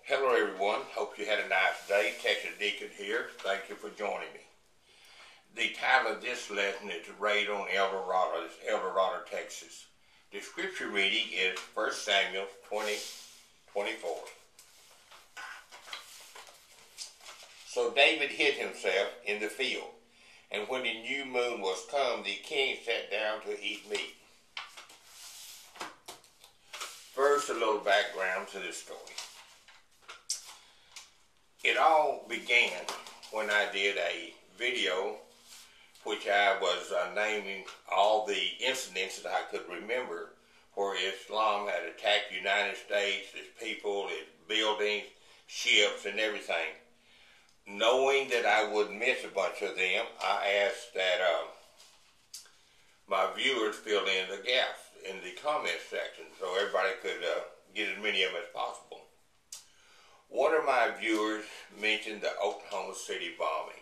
Hello everyone, hope you had a nice day. Texas Deacon here. Thank you for joining me. The title of this lesson is Raid on Eldorado. It's Eldorado, Texas. The scripture reading is 1 Samuel 20:24. So David hid himself in the field, and when the new moon was come, the king sat down to eat meat. First, a little background to this story. It all began when I did a video which I was naming all the incidents that I could remember where Islam had attacked the United States, its people, its buildings, ships, and everything. Knowing that I would miss a bunch of them, I asked that my viewers fill in the gaps in the comment section so everybody could get as many of them as possible. One of my viewers mentioned the Oklahoma City bombing.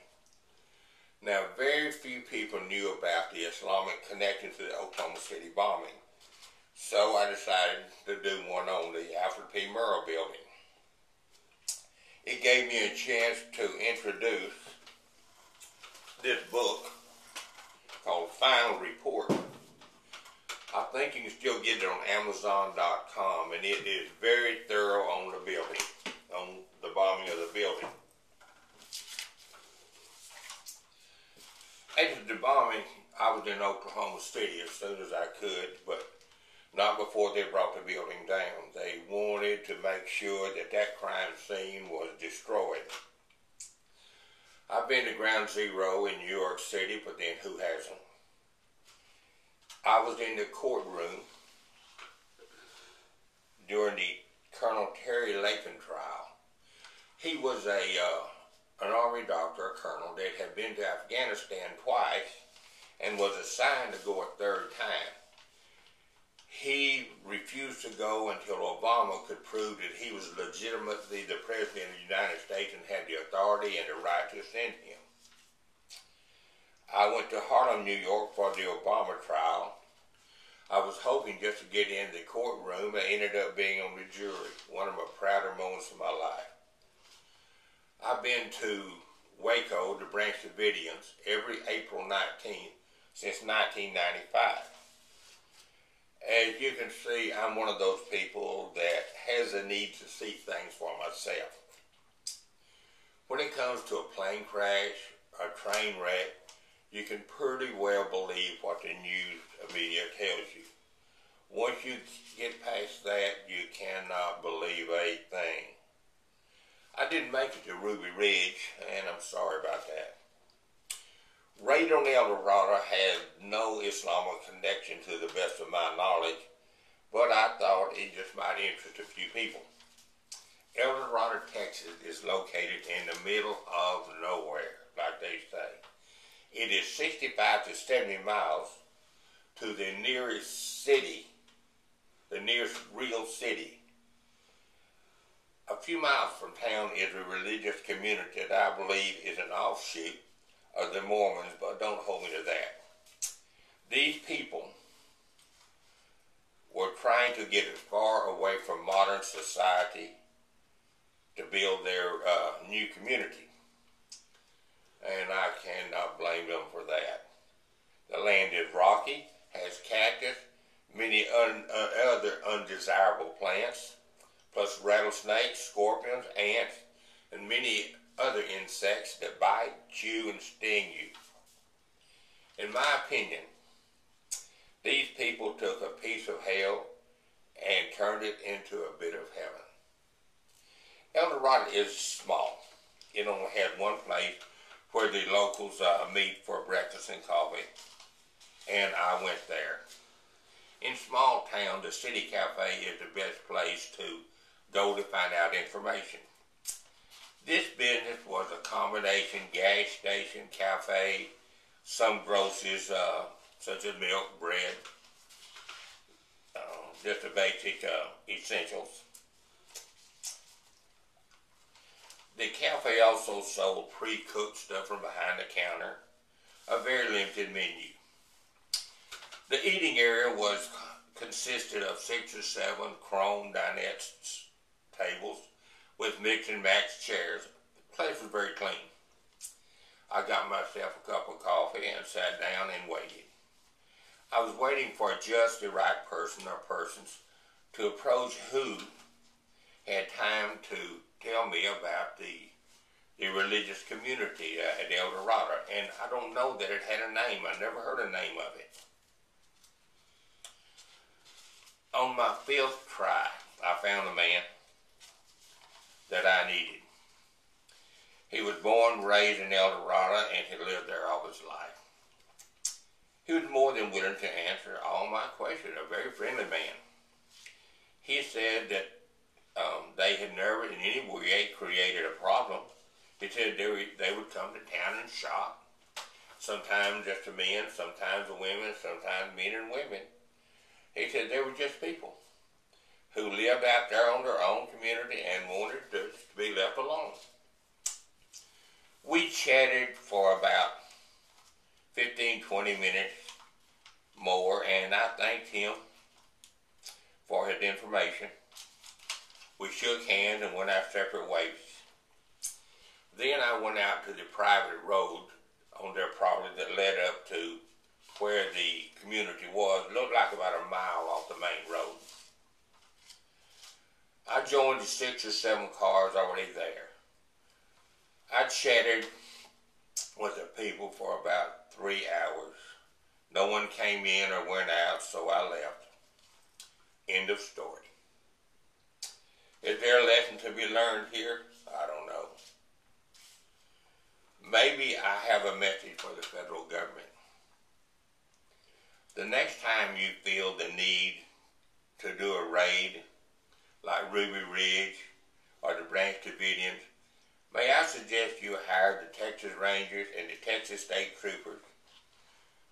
Now, very few people knew about the Islamic connection to the Oklahoma City bombing, so I decided to do one on the Alfred P. Murrah building. It gave me a chance to introduce this book called Final Report. I think you can still get it on Amazon.com, and it is very thorough on the building, on the bombing of the building. After the bombing, I was in Oklahoma City as soon as I could, but not before they brought the building down. They wanted to make sure that that crime scene was destroyed. I've been to Ground Zero in New York City, but then who hasn't? I was in the courtroom during the Colonel Terry Latham trial. He was an Army doctor, a colonel, that had been to Afghanistan twice and was assigned to go a third time. He refused to go until Obama could prove that he was legitimately the President of the United States and had the authority and the right to send him. I went to Harlem, New York for the Obama trial. I was hoping just to get in the courtroom. I ended up being on the jury, one of my prouder moments of my life. I've been to Waco, the Branch Davidians, every April 19th since 1995. As you can see, I'm one of those people that has a need to see things for myself. When it comes to a plane crash, a train wreck, you can pretty well believe what the news media tells you. Once you get past that, you cannot believe a thing. I didn't make it to Ruby Ridge, and I'm sorry about that. Raid on Eldorado had no Islamic connection to the best of my knowledge, but I thought it just might interest a few people. Eldorado, Texas is located in the middle of nowhere, like they say. It is 65 to 70 miles to the nearest city, the nearest real city. A few miles from town is a religious community that I believe is an offshoot of the Mormons, but don't hold me to that. These people were trying to get as far away from modern society to build their new community. And I cannot blame them for that. The land is rocky, has cactus, many other undesirable plants, plus rattlesnakes, scorpions, ants, and many other insects that bite, chew, and sting you. In my opinion, these people took a piece of hell and turned it into a bit of heaven. Eldorado is small. It only had one place where the locals meet for breakfast and coffee, and I went there. In small town, the City Cafe is the best place to go to find out information. This business was a combination gas station, cafe, some groceries such as milk, bread, just the basic essentials. The cafe also sold pre-cooked stuff from behind the counter, a very limited menu. The eating area consisted of 6 or 7 chrome dinette tables with mix and match chairs. The place was very clean. I got myself a cup of coffee and sat down and waited. I was waiting for just the right person or persons to approach who had time to tell me about the religious community at ELDORADO. And I don't know that it had a name. I never heard a name of it. On my 5th try, I found the man that I needed. He was born and raised in ELDORADO, and he lived there all his life. He was more than willing to answer all my questions, a very friendly man. He said that they had never in any way created a problem. He said they would come to town and shop, sometimes just the men, sometimes the women, sometimes men and women. He said they were just people who lived out there on their own community and wanted to be left alone. We chatted for about 15-20 minutes more, and I thanked him for his information. We shook hands and went our separate ways. Then I went out to the private road on their property that led up to where the community was. It looked like about a mile off the main road. I joined the 6 or 7 cars already there. I chatted with the people for about 3 hours. No one came in or went out, so I left. End of story. Is there a lesson to be learned here? I don't know. Maybe I have a message for the federal government. The next time you feel the need to do a raid, like Ruby Ridge or the Branch Davidians, may I suggest you hire the Texas Rangers and the Texas State Troopers.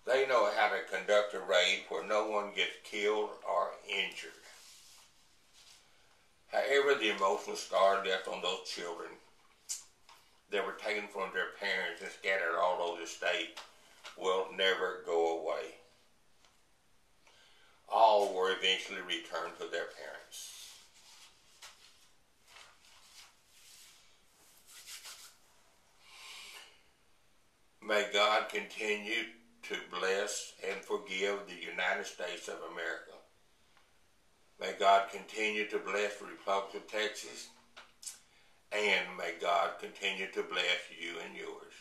They know how to conduct a raid where no one gets killed or injured. However, the emotional scar left on those children that were taken from their parents and scattered all over the state will never go away. All were eventually returned to their parents. May God continue to bless and forgive the United States of America. May God continue to bless the Republic of Texas. And may God continue to bless you and yours.